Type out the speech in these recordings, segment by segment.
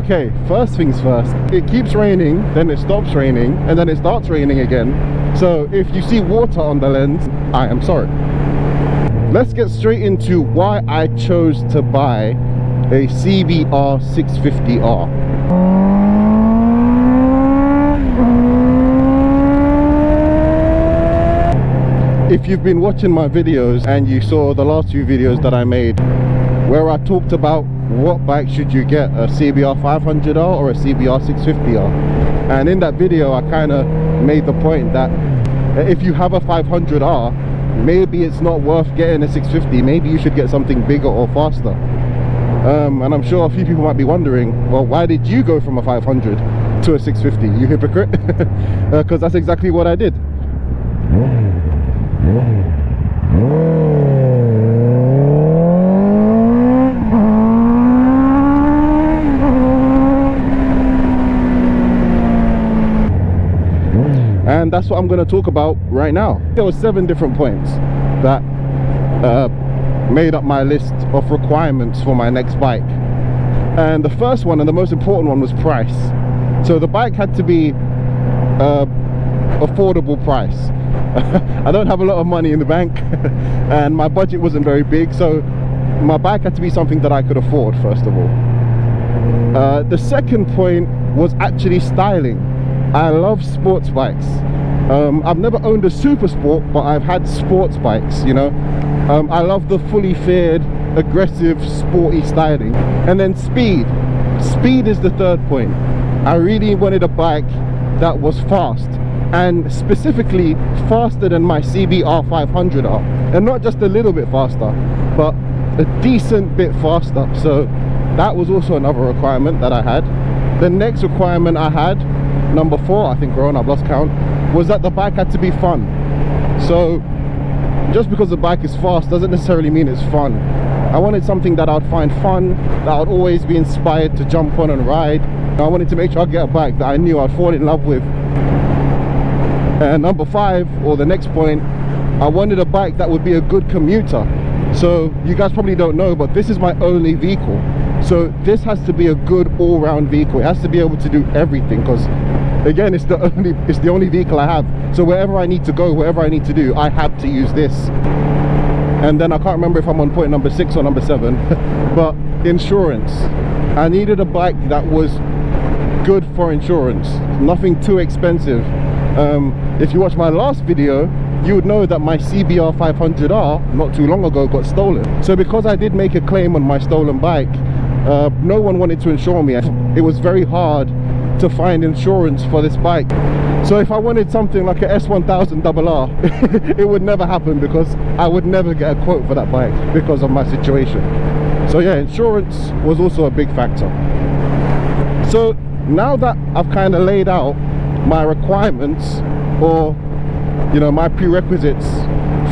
Okay, first things first, it keeps raining, then it stops raining, and then it starts raining again. So if you see water on the lens, I am sorry. Let's get straight into why I chose to buy a CBR650R. If you've been watching my videos and you saw the last few videos that I made where I talked about what bike should you get, a CBR500R or a CBR650R, and in that video I kind of made the point that if you have a 500R, maybe it's not worth getting a 650. Maybe you should get something bigger or faster. And I'm sure a few people might be wondering, well, why did you go from a 500 to a 650, you hypocrite? Because that's exactly what I did. And that's what I'm going to talk about right now. There were 7 different points that made up my list of requirements for my next bike. And the first one and the most important one was price. So the bike had to be affordable price. I don't have a lot of money in the bank and my budget wasn't very big, so my bike had to be something that I could afford, first of all. The second point was actually styling. I love sports bikes. I've never owned a super sport, but I've had sports bikes, you know. I love the fully fared, aggressive, sporty styling. And then speed. Speed is the third point. I really wanted a bike that was fast, and specifically faster than my CBR500R. And not just a little bit faster, but a decent bit faster. So that was also another requirement that I had. The next requirement I had, number 4 I think we're on, I've lost count, was that the bike had to be fun. So just because the bike is fast doesn't necessarily mean it's fun. I wanted something that I'd find fun, that I'd always be inspired to jump on and ride. I wanted to make sure I get a bike that I knew I'd fall in love with. And number 5, or the next point, I wanted a bike that would be a good commuter. So you guys probably don't know, but this is my only vehicle. So this has to be a good all-round vehicle. It has to be able to do everything, because again, it's the only vehicle I have. So wherever I need to go, whatever I need to do, I have to use this. And then I can't remember if I'm on point number 6 or number 7, but insurance. I needed a bike that was good for insurance, nothing too expensive. If you watch my last video, you would know that my CBR500R not too long ago got stolen. So because I did make a claim on my stolen bike, no one wanted to insure me. It was very hard to find insurance for this bike. So if I wanted something like a S1000RR, it would never happen, because I would never get a quote for that bike because of my situation. So yeah, insurance was also a big factor. So now that I've kind of laid out my requirements, or you know, my prerequisites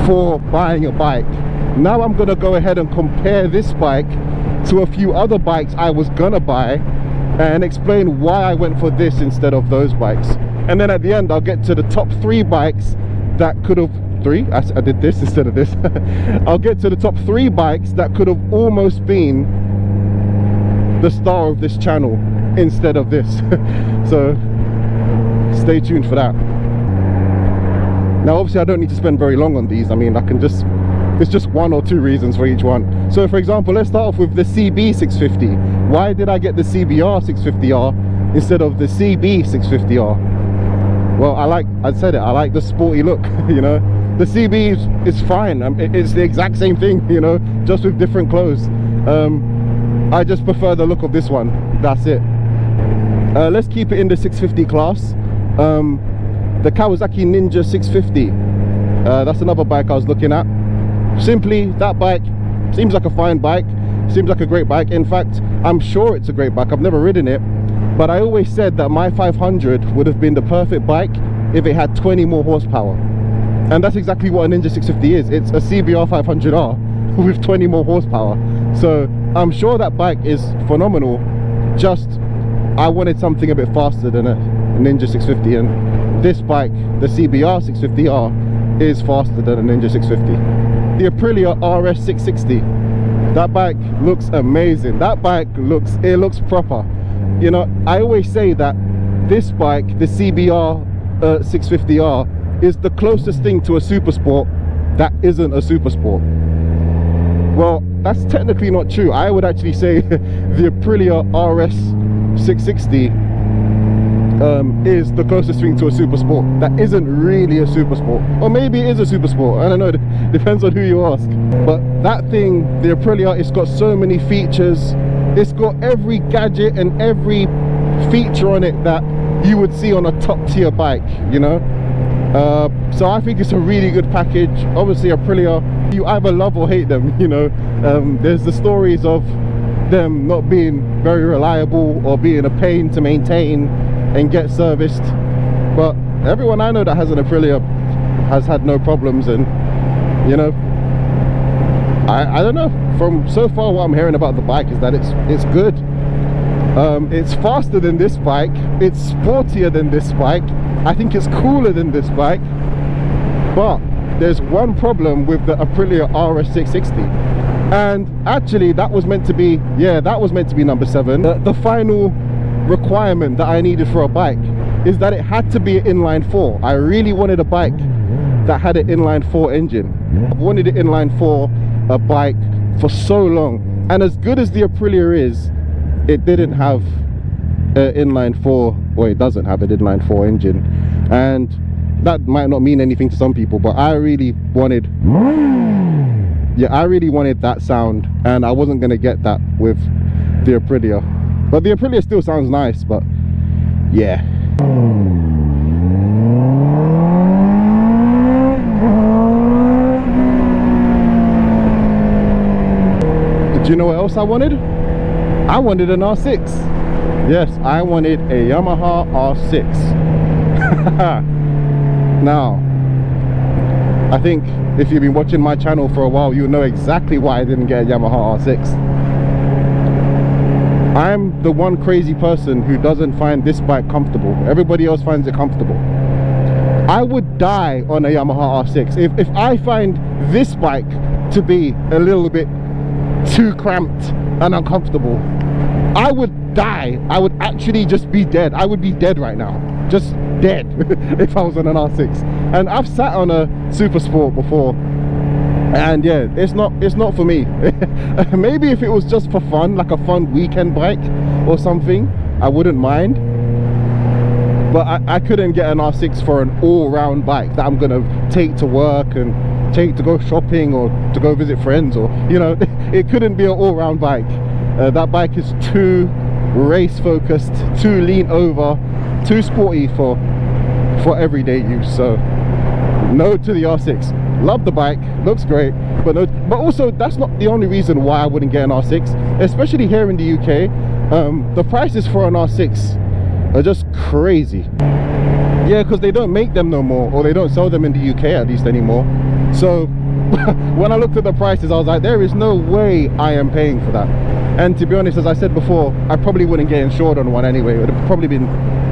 for buying a bike, now I'm gonna go ahead and compare this bike to a few other bikes I was gonna buy and explain why I went for this instead of those bikes. And then at the end I'll get to the top 3 bikes that could have I did this instead of this. I'll get to the top 3 bikes that could have almost been the star of this channel instead of this. So stay tuned for that. Now obviously I don't need to spend very long on these. I mean, it's just 1 or 2 reasons for each one. So for example, let's start off with the CB650. Why did I get the CBR650R instead of the CB650R? Well, I said it, I like the sporty look, you know. The CB is fine. It's the exact same thing, you know, just with different clothes. I just prefer the look of this one, that's it. Let's keep it in the 650 class. The Kawasaki Ninja 650. That's another bike I was looking at. Simply, that bike seems like a fine bike, seems like a great bike. In fact, I'm sure it's a great bike. I've never ridden it, but I always said that my 500 would have been the perfect bike if it had 20 more horsepower. And that's exactly what a Ninja 650 is. It's a CBR 500R with 20 more horsepower. So I'm sure that bike is phenomenal, just I wanted something a bit faster than a Ninja 650, and this bike, the CBR650R, is faster than a Ninja 650. The Aprilia RS660, that bike looks amazing. That bike looks proper. you know, I always say that this bike, the CBR650R, is the closest thing to a super sport that isn't a super sport. Well, that's technically not true. I would actually say the Aprilia RS660 is the closest thing to a super sport that isn't really a super sport, or maybe it is a super sport, I don't know, it depends on who you ask. But that thing, the Aprilia, it's got so many features, it's got every gadget and every feature on it that you would see on a top tier bike, you know. So I think it's a really good package. Obviously Aprilia, you either love or hate them, you know. There's the stories of them not being very reliable or being a pain to maintain and get serviced, but everyone I know that has an Aprilia has had no problems. And you know, I don't know, from so far what I'm hearing about the bike is that it's good. It's faster than this bike, it's sportier than this bike, I think it's cooler than this bike. But there's one problem with the Aprilia RS660, and actually that was meant to be, yeah, that was meant to be number 7. The final requirement that I needed for a bike is that it had to be an inline 4. I really wanted a bike that had an inline 4 engine. I've wanted an inline 4 bike for so long, and as good as the Aprilia is, it didn't have an inline 4, or it doesn't have an inline 4 engine, and that might not mean anything to some people, but I really wanted, yeah, I really wanted that sound, and I wasn't going to get that with the Aprilia. But the Aprilia still sounds nice, but yeah. Do you know what else I wanted? I wanted an R6. Yes, I wanted a Yamaha R6. Now, I think if you've been watching my channel for a while, you know exactly why I didn't get a Yamaha R6. I'm the one crazy person who doesn't find this bike comfortable. Everybody else finds it comfortable. I would die on a Yamaha R6. If I find this bike to be a little bit too cramped and uncomfortable, I would die. I would actually just be dead. I would be dead right now. Just dead if I was on an R6. And I've sat on a Super Sport before, and yeah, it's not for me. Maybe if it was just for fun, like a fun weekend bike or something, I wouldn't mind. But I couldn't get an R6 for an all-round bike that I'm gonna take to work and take to go shopping or to go visit friends, or you know, it couldn't be an all-round bike. That bike is too race focused, too lean over, too sporty for everyday use. So no to the R6. Love the bike, looks great, but no. But also, that's not the only reason why I wouldn't get an R6, especially here in the UK. The prices for an R6 are just crazy. Yeah, because they don't make them no more, or they don't sell them in the UK at least anymore. So when I looked at the prices, I was like, there is no way I am paying for that. And to be honest, as I said before, I probably wouldn't get insured on one anyway. It would have probably been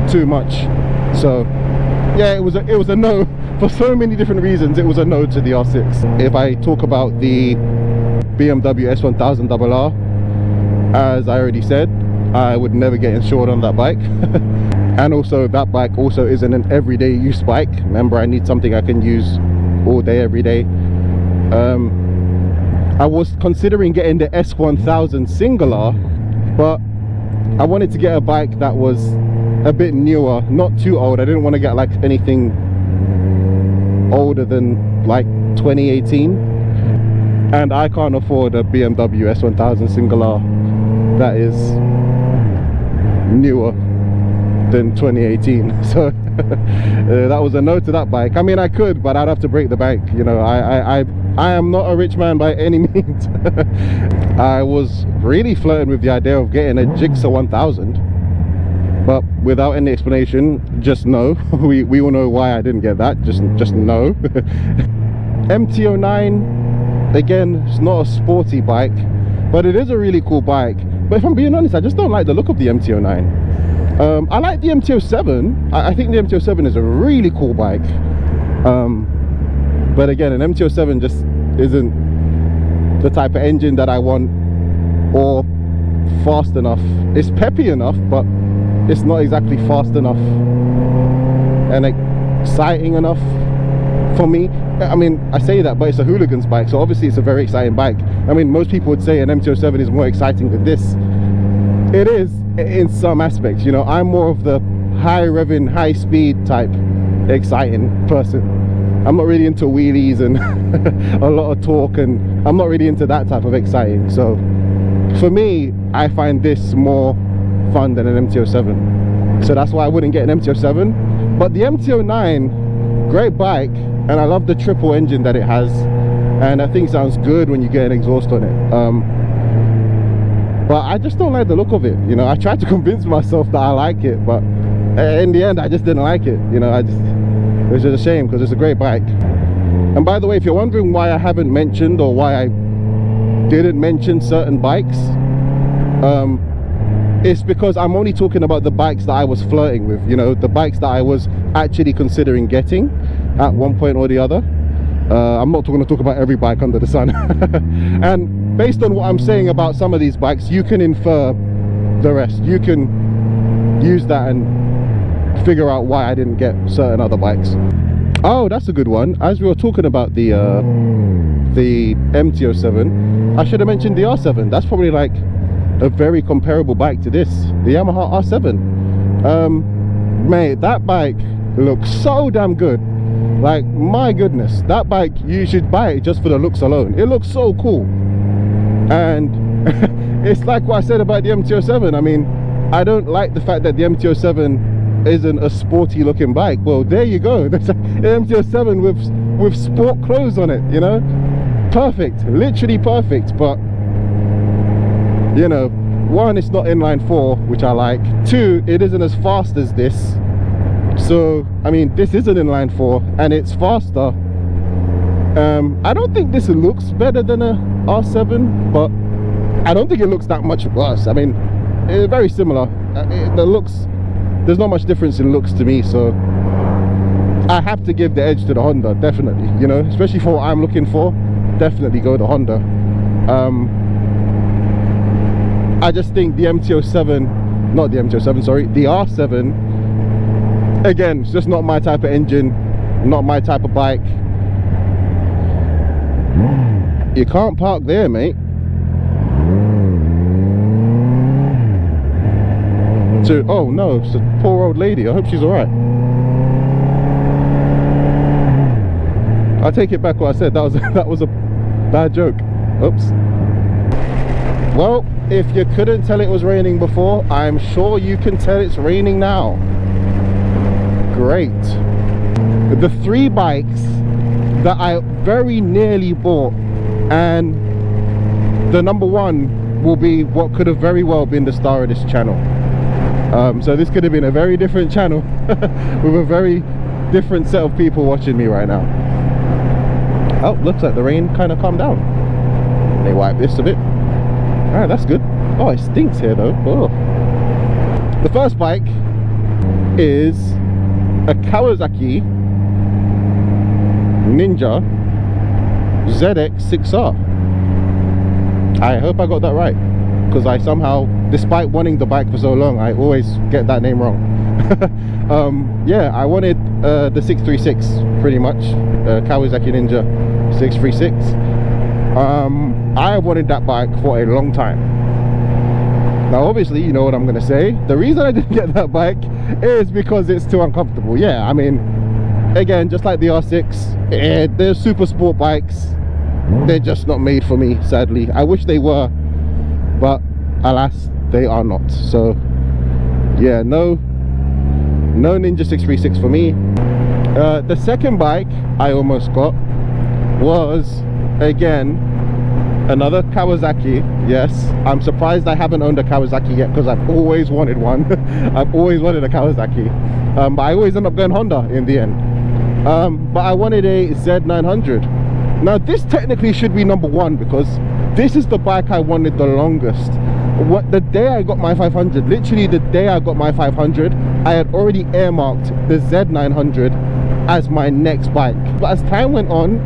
too much. So yeah, it was a no. For so many different reasons, it was a no to the R6. If I talk about the BMW S1000RR, as I already said, I would never get insured on that bike. And also, that bike also isn't an everyday use bike. Remember, I need something I can use all day, every day. I was considering getting the S1000 Single R, but I wanted to get a bike that was a bit newer, not too old. I didn't want to get like anything older than like 2018, and I can't afford a BMW S1000 Single R that is newer than 2018. So that was a no to that bike. I mean, I could, but I'd have to break the bank, you know. I am not a rich man by any means. I was really flirting with the idea of getting a Gixxer 1000, but without any explanation, just no. We all know why I didn't get that, just no. MT-09, again, it's not a sporty bike, but it is a really cool bike. But if I'm being honest, I just don't like the look of the MT-09. I like the MT-07. I think the MT-07 is a really cool bike. But again, an MT-07 just isn't the type of engine that I want, or fast enough. It's peppy enough, but it's not exactly fast enough and exciting enough for me. I mean, I say that, but it's a hooligan's bike, so obviously it's a very exciting bike. I mean, most people would say an MT-07 is more exciting than this. It is in some aspects, you know. I'm more of the high revving, high speed type exciting person. I'm not really into wheelies and a lot of torque, and I'm not really into that type of exciting. So for me, I find this more fun than an MT-07. So that's why I wouldn't get an MT-07. But the MT-09, great bike, and I love the triple engine that it has, and I think it sounds good when you get an exhaust on it. But I just don't like the look of it, you know. I tried to convince myself that I like it, but in the end I just didn't like it, you know. Which is a shame, because it's a great bike. And by the way, if you're wondering why I haven't mentioned, or why I didn't mention certain bikes, it's because I'm only talking about the bikes that I was flirting with, you know, the bikes that I was actually considering getting at one point or the other. I'm not going to talk about every bike under the sun. And based on what I'm saying about some of these bikes, you can infer the rest. You can use that and figure out why I didn't get certain other bikes. Oh, that's a good one. As we were talking about the MT-07, I should have mentioned the R7. That's probably like a very comparable bike to this, the Yamaha R7. Mate, that bike looks so damn good. Like, my goodness, that bike, you should buy it just for the looks alone. It looks so cool. And it's like what I said about the MT-07. I mean, I don't like the fact that the MT-07 isn't a sporty looking bike. Well, there you go. There's an MT-07 with sport clothes on it, you know. Perfect, literally perfect. But you know, one, it's not inline 4, which I like. Two, it isn't as fast as this. So I mean, this is an inline 4 and it's faster. I don't think this looks better than a R7, but I don't think it looks that much worse. I mean, it's very similar. The looks, there's not much difference in looks to me, so I have to give the edge to the Honda, definitely, you know, especially for what I'm looking for. Definitely go the Honda. I just think the MT-07, not the MT-07, sorry, the R7, again, it's just not my type of engine, not my type of bike. You can't park there, mate. So, oh no, it's a poor old lady. I hope she's alright. I take it back what I said. That was a bad joke. Oops. Well, if you couldn't tell it was raining before, I'm sure you can tell it's raining now. Great. The three bikes that I very nearly bought, and the number one will be what could have very well been the star of this channel. So this could have been a very different channel with a very different set of people watching me right now. Oh, looks like the rain kind of calmed down. They wipe this a bit. Alright, that's good. Oh, it stinks here though. Oh. The first bike is a Kawasaki Ninja ZX6R. I hope I got that right, because I somehow, despite wanting the bike for so long, I always get that name wrong. Yeah, I wanted the 636 pretty much, Kawasaki Ninja 636. I wanted that bike for a long time. Now obviously, you know what I'm gonna say, the reason I didn't get that bike is because it's too uncomfortable. Yeah, I mean, again, just like the R6, they're super sport bikes. They're just not made for me, sadly. I wish they were, but alas, they are not. So yeah, no Ninja 636 for me. The second bike I almost got was, again, another Kawasaki. Yes, I'm surprised I haven't owned a Kawasaki yet, because I've always wanted one. I've always wanted a Kawasaki, but I always end up going Honda in the end. But I wanted a Z900. Now this technically should be number one, because this is the bike I wanted the longest. The day I got my 500, literally the day I got my 500, I had already earmarked the Z900 as my next bike. But as time went on,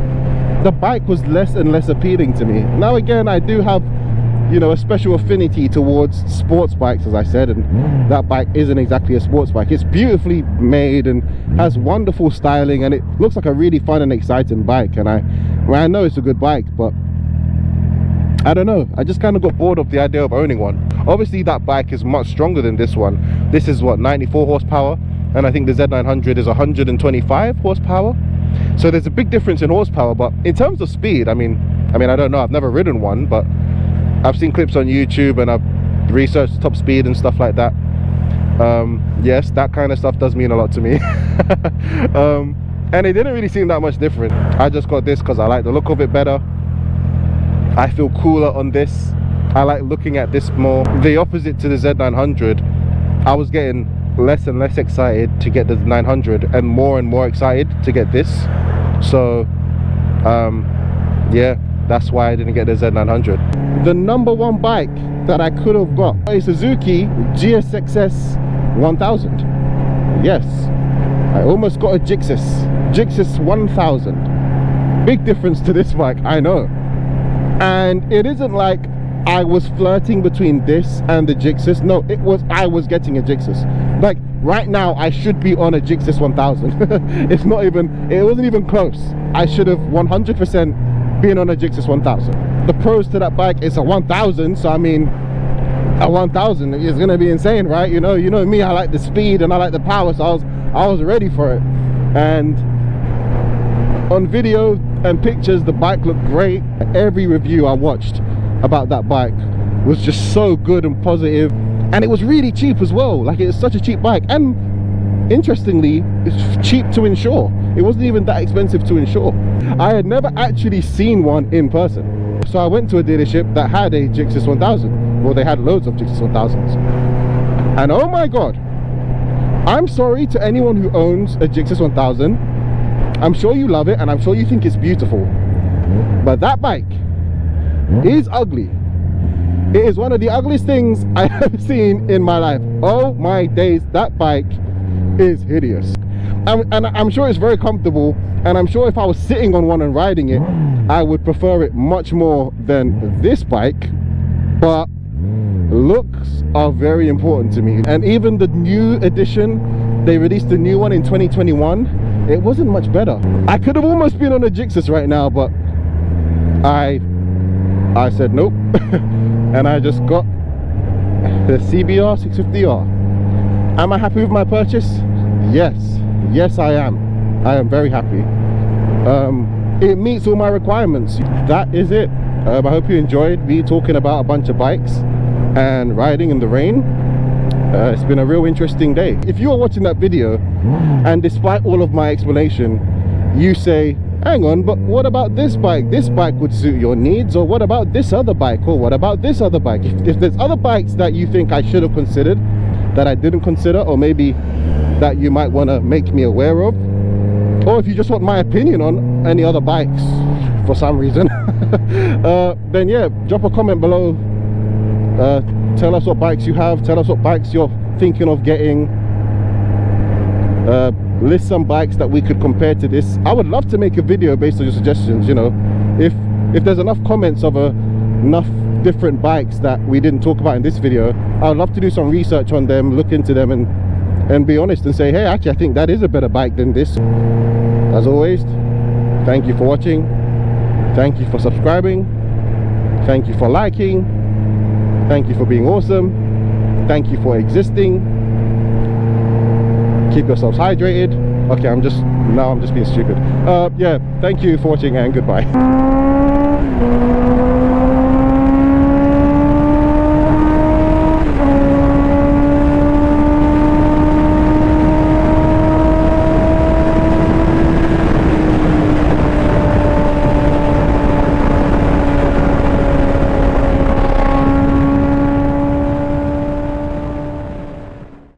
the bike was less and less appealing to me. Now again, I do have you know, a special affinity towards sports bikes, as I said, and that bike isn't exactly a sports bike. It's beautifully made and has wonderful styling, and it looks like a really fun and exciting bike. And I know it's a good bike, but I don't know, I just kind of got bored of the idea of owning one. Obviously that bike is much stronger than this one. This is what, 94 horsepower, and I think the Z900 is 125 horsepower. So there's a big difference in horsepower, but in terms of speed, I mean I don't know, I've never ridden one, but I've seen clips on YouTube and I've researched top speed and stuff like that. Yes, that kind of stuff does mean a lot to me. And it didn't really seem that much different. I just got this because I like the look of it better. I feel cooler on this. I like looking at this more. The opposite to the Z900, I was getting less and less excited to get the 900 and more excited to get this. So yeah, that's why I didn't get the Z900. The number one bike that I could have got is Suzuki GSXS 1000. Yes, I almost got a Gixxis 1000. Big difference to this bike, I know. And it isn't like I was flirting between this and the Gixxis. No, I was getting a Gixxis. Like right now I should be on a Gixxis 1000. It wasn't even close. I should have 100% been on a Gixxis 1000. The pros to that bike is a 1000, so I mean a 1000 is gonna be insane, right? You know me, I like the speed and I like the power, so I was ready for it. And on video and pictures, the bike looked great. Every review I watched about that bike was just so good and positive, and it was really cheap as well. Like, it's such a cheap bike, and interestingly, it's cheap to insure. It wasn't even that expensive to insure. I had never actually seen one in person, so I went to a dealership that had a Gixxis 1000. Well, they had loads of Gixxis 1000s, and oh my god, I'm sorry to anyone who owns a Gixxis 1000. I'm sure you love it and I'm sure you think it's beautiful, but that bike is ugly. It is one of the ugliest things I have seen in my life. Oh my days, that bike is hideous. And I'm sure it's very comfortable, and I'm sure if I was sitting on one and riding it, I would prefer it much more than this bike. But looks are very important to me, and even the new edition, they released a new one in 2021. It wasn't much better. I could have almost been on a Gixxis right now, but I said nope. And I just got the CBR650R. Am I happy with my purchase? Yes I am. I am very happy. It meets all my requirements. That is it. I hope you enjoyed me talking about a bunch of bikes and riding in the rain. It's been a real interesting day. If you are watching that video and despite all of my explanation, you say, hang on, but what about this bike? This bike would suit your needs. Or what about this other bike? Or what about this other bike? If there's other bikes that you think I should have considered that I didn't consider, or maybe that you might want to make me aware of, or if you just want my opinion on any other bikes for some reason, then yeah, drop a comment below. Tell us what bikes you have, tell us what bikes you're thinking of getting. List some bikes that we could compare to this. I would love to make a video based on your suggestions. You know, if there's enough comments of enough different bikes that we didn't talk about in this video, I would love to do some research on them, look into them, and be honest and say, hey, actually I think that is a better bike than this. As always, thank you for watching, thank you for subscribing, thank you for liking, thank you for being awesome, thank you for existing. Keep yourselves hydrated. Okay, I'm just being stupid. Yeah, thank you for watching and goodbye.